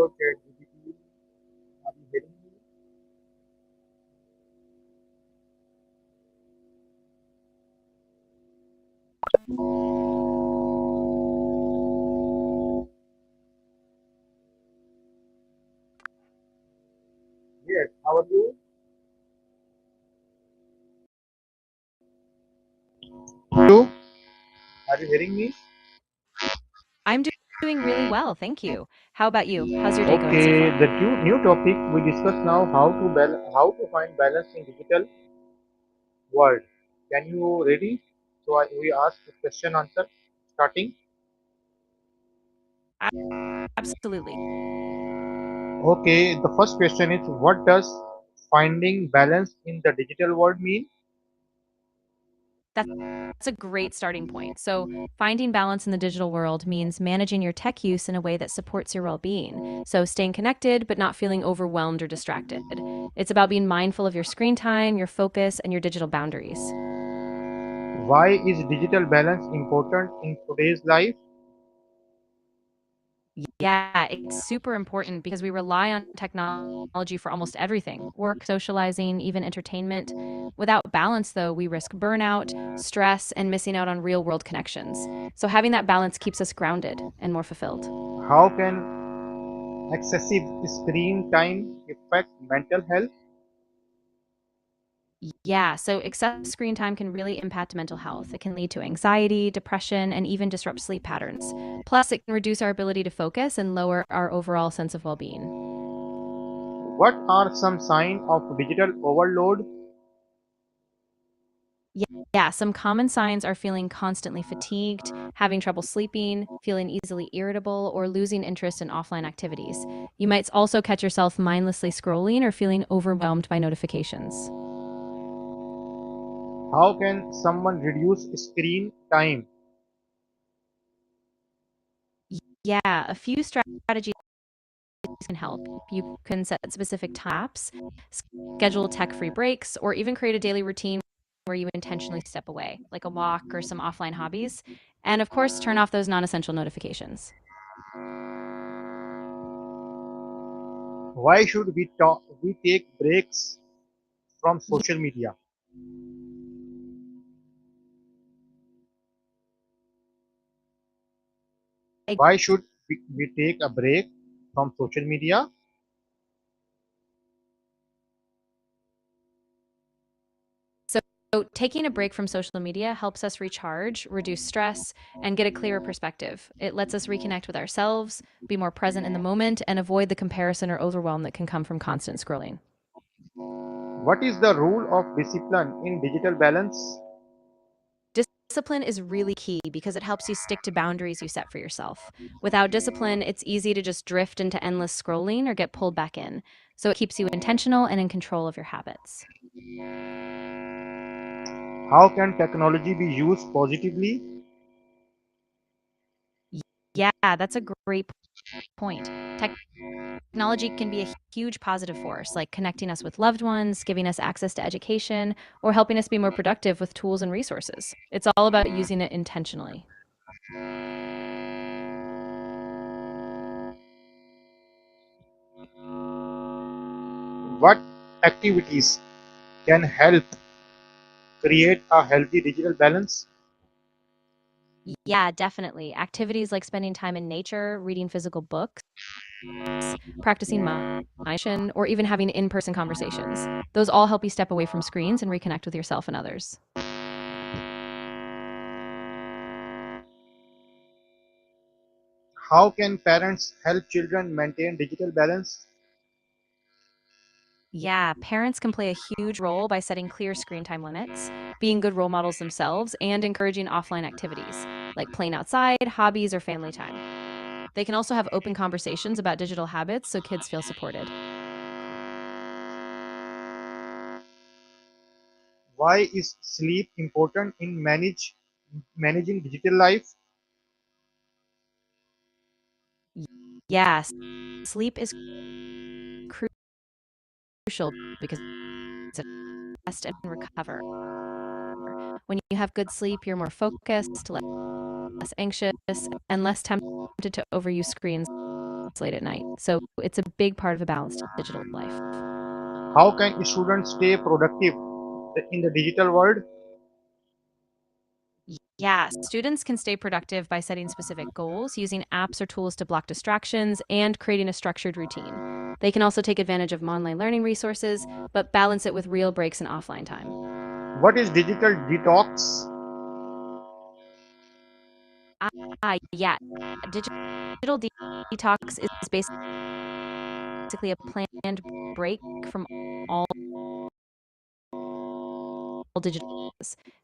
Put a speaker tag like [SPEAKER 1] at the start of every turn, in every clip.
[SPEAKER 1] Hello, ChatGPT. Are you hearing me? Yes. How are you? Hello. Are you hearing me?
[SPEAKER 2] Doing really well, thank you. How about you? How's your day going so
[SPEAKER 1] Okay.
[SPEAKER 2] far?
[SPEAKER 1] The new topic we discuss now how to find balance in digital world. Can you ready? We ask the question answer starting.
[SPEAKER 2] A- Absolutely.
[SPEAKER 1] Okay. The first question is what does finding balance in the digital world mean?
[SPEAKER 2] That's a great starting point. So, finding balance in the digital world means managing your tech use in a way that supports your well being. So, staying connected, but not feeling overwhelmed or distracted. It's about being mindful of your screen time, your focus, and your digital boundaries.
[SPEAKER 1] Why is digital balance important in today's life?
[SPEAKER 2] Yeah, it's super important because we rely on technology for almost everything work, socializing, even entertainment. Without balance, though, we risk burnout, stress, and missing out on real world connections. So, having that balance keeps us grounded and more fulfilled.
[SPEAKER 1] How can excessive screen time affect mental health?
[SPEAKER 2] Yeah, so excessive screen time can really impact mental health. It can lead to anxiety, depression, and even disrupt sleep patterns. Plus, it can reduce our ability to focus and lower our overall sense of well being.
[SPEAKER 1] What are some signs of digital overload?
[SPEAKER 2] Yeah, some common signs are feeling constantly fatigued, having trouble sleeping, feeling easily irritable, or losing interest in offline activities. You might also catch yourself mindlessly scrolling or feeling overwhelmed by notifications.
[SPEAKER 1] How can someone reduce screen time?
[SPEAKER 2] Yeah, a few strategies can help. You can set specific taps, schedule tech free breaks, or even create a daily routine where you intentionally step away, like a walk or some offline hobbies. And of course, turn off those non essential notifications.
[SPEAKER 1] Why should we take breaks from social media? Why should we take a break from social media?
[SPEAKER 2] So, taking a break from social media helps us recharge, reduce stress, and get a clearer perspective. It lets us reconnect with ourselves, be more present in the moment, and avoid the comparison or overwhelm that can come from constant scrolling.
[SPEAKER 1] What is the role of discipline in digital balance?
[SPEAKER 2] Discipline is really key because it helps you stick to boundaries you set for yourself. Without discipline, it's easy to just drift into endless scrolling or get pulled back in. So, it keeps you intentional and in control of your habits.
[SPEAKER 1] How can technology be used positively?
[SPEAKER 2] Yeah, that's a great point. Technology can be a huge positive force, like connecting us with loved ones, giving us access to education, or helping us be more productive with tools and resources. It's all about using it intentionally.
[SPEAKER 1] What activities can help create a healthy digital balance?
[SPEAKER 2] Yeah, definitely. Activities like spending time in nature, reading physical books, practicing meditation, or even having in person conversations. Those all help you step away from screens and reconnect with yourself and others.
[SPEAKER 1] How can parents help children maintain digital balance?
[SPEAKER 2] Yeah, parents can play a huge role by setting clear screen time limits, being good role models themselves, and encouraging offline activities like playing outside, hobbies, or family time. They can also have open conversations about digital habits so kids feel supported.
[SPEAKER 1] Why is sleep important in managing digital life?
[SPEAKER 2] Yes, sleep is crucial because it rest and recover. When you have good sleep, you're more focused, less anxious, and less tempted to overuse screens. late at night. So it's a big part of a balanced digital life.
[SPEAKER 1] How can students stay productive in the digital world?
[SPEAKER 2] Yeah, students can stay productive by setting specific goals, using apps or tools to block distractions, and creating a structured routine. They can also take advantage of online learning resources, but balance it with real breaks and offline time.
[SPEAKER 1] What is digital detox?
[SPEAKER 2] Yeah, digital detox is basically a planned break from all digital.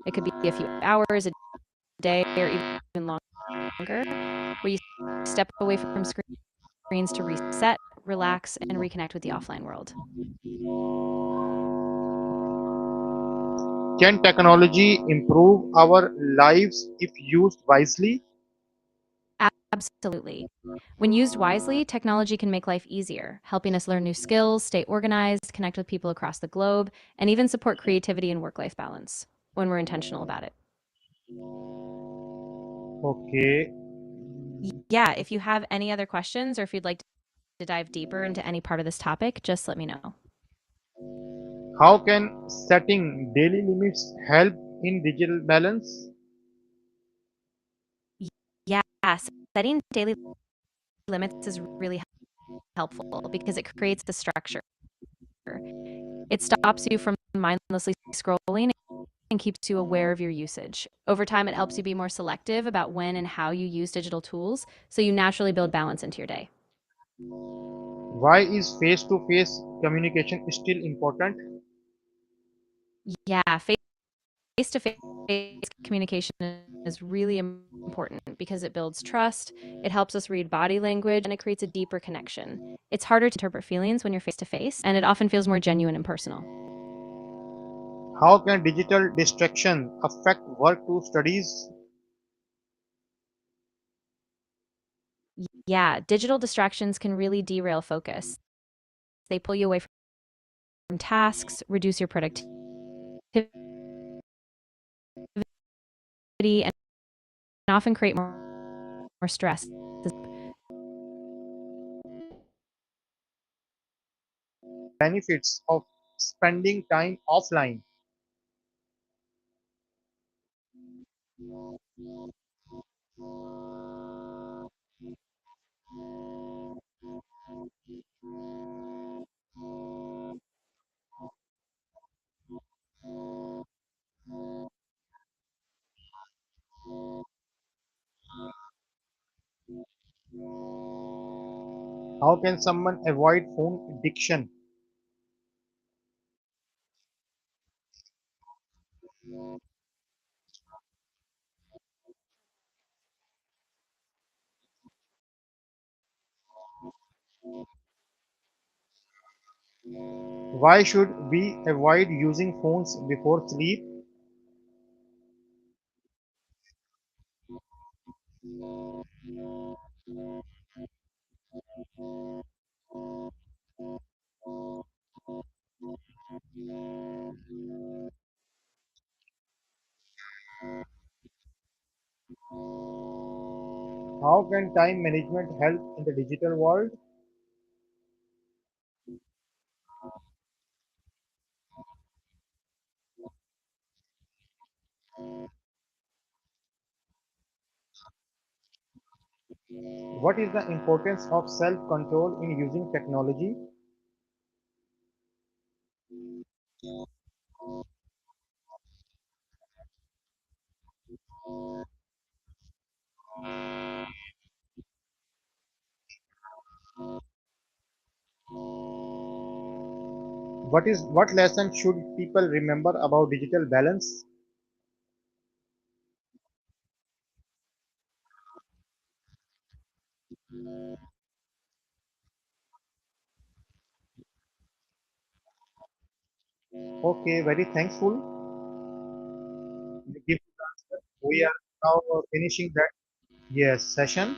[SPEAKER 2] It could be a few hours a day or even longer, where you step away from screens to reset, relax, and reconnect with the offline world.
[SPEAKER 1] Can technology improve our lives if used wisely?
[SPEAKER 2] Absolutely. When used wisely, technology can make life easier, helping us learn new skills, stay organized, connect with people across the globe, and even support creativity and work life balance when we're intentional about it.
[SPEAKER 1] Okay.
[SPEAKER 2] Yeah, if you have any other questions or if you'd like to dive deeper into any part of this topic, just let me know.
[SPEAKER 1] How can setting daily limits help in digital balance?
[SPEAKER 2] Yeah, setting daily limits is really helpful because it creates the structure. It stops you from mindlessly scrolling and keeps you aware of your usage. Over time, it helps you be more selective about when and how you use digital tools, so you naturally build balance into your day.
[SPEAKER 1] Why is face to face communication still important?
[SPEAKER 2] Yeah, face to face communication is really important because it builds trust, it helps us read body language, and it creates a deeper connection. It's harder to interpret feelings when you're face to face, and it often feels more genuine and personal.
[SPEAKER 1] How can digital distraction affect work to studies?
[SPEAKER 2] Yeah, digital distractions can really derail focus. They pull you away from tasks, reduce your productivity, and often create more stress.
[SPEAKER 1] Benefits of spending time offline. How can someone avoid phone addiction? Why should we avoid using phones before sleep? How can time management help in the digital world? What is the importance of self-control in using technology? What lesson should people remember about digital balance? Okay, very thankful. You give the answer. We are now finishing that yes session.